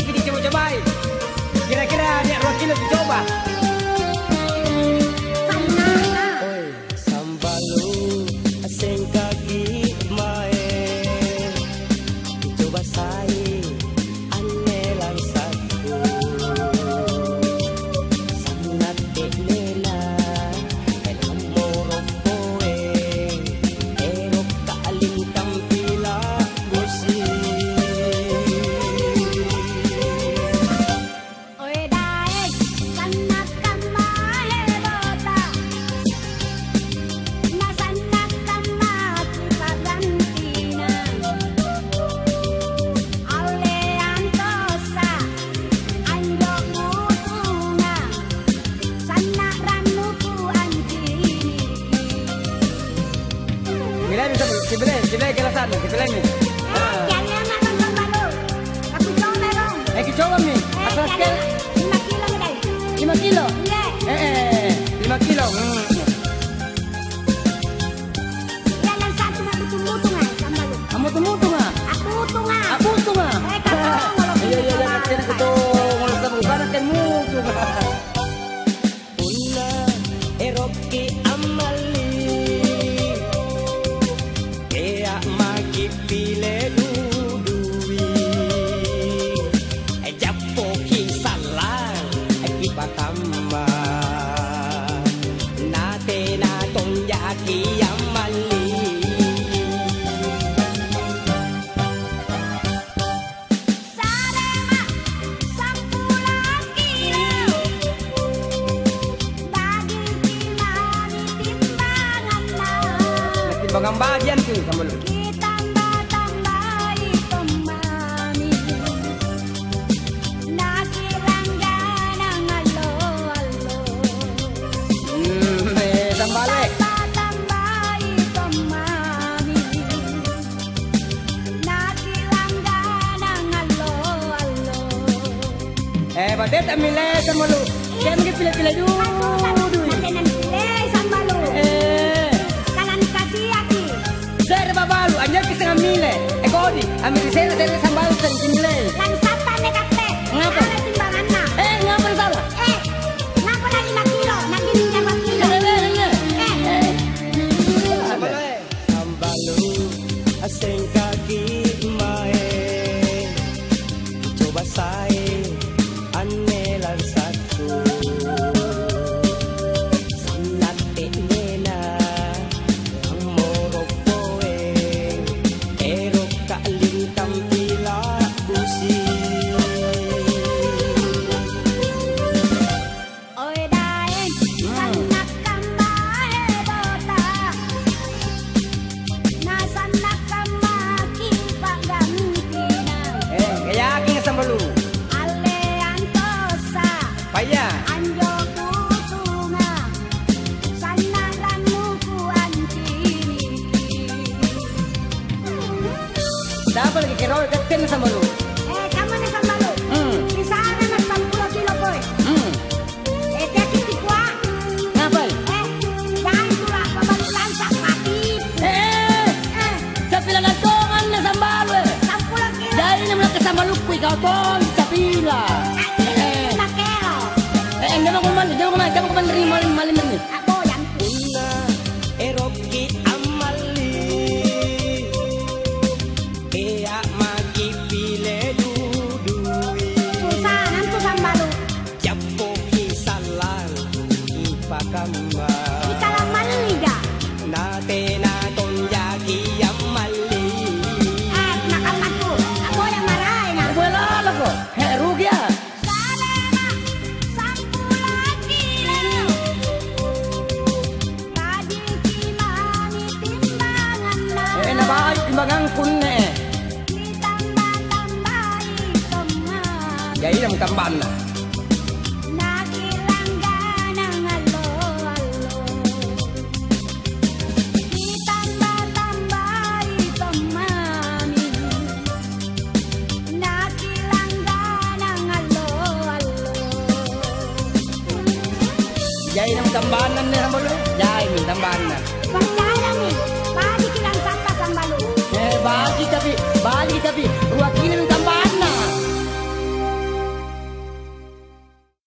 kita coba-cobain. Kira-kira dia 2 kilo dicoba. Sibelay kelasan, sibelay ni. Kaya nga lang ang balo. Ako coba dong. Coba mi. Asal sekali 5 kilo guys. 5 kilo. Iya. 5 kilo. Yan ang satu nga tumuto nga ang balo. Kamu tumuto nga. Aku tuh nga. Iya natin ito ngulos na bukan natin mo. Una eroki amali. Pile dudui japo kisalang kipatamba nate na tong yaki amali Sarema 10 kilo bagi timani timbangan na Timbangan bagian tuh kamu lu. Badet amile sama lu. Kayak mungkin pilih-pilih dulu. Makanan pilih sama lu. Kanan kasih aki. Saya babalu, anjir kita ngamile. Kodi, ambil saya sambal dan cimile. Lang sata nekate. Ngapa? Ada timbangan na. Ngapa salah? Ngapa na 5 kilo? Naging 5 kilo. Sambalu asing kaki mae. Coba saya anelan satu sanate nena moropoe ero kaling tampila busi Oi dae sanak kambahe bota na sanak kamaki pagantina Kaya aking sambalu. Paya. Anjo kusunga sanalan muku anjini. Dapat lagi kerol katen sama lu. Kamu nih sama lu. Di sana mas 10 kilo boy. Tiap kali kuah. Ngapa? Jangan pula babalulan sak mati. Sa pila gantongan na sambal. 10 kilo. Dahil naman ka sambal lu kuy ka ton sa pila. Jangan kuman dari malim ini. Ako yang una eroki amali kaya maki pile dudui susah nanti sama lu. japo kisalang ipakamba Kita laman liga. nate na tong yaki amali Nakamat ko. Ako yang marahin na. Wala lah ko. Rugi ya. Timbangan kunne. Jadi yang tamban lah. Jadi yang tambanan nih sama lu. Jadi tambanan.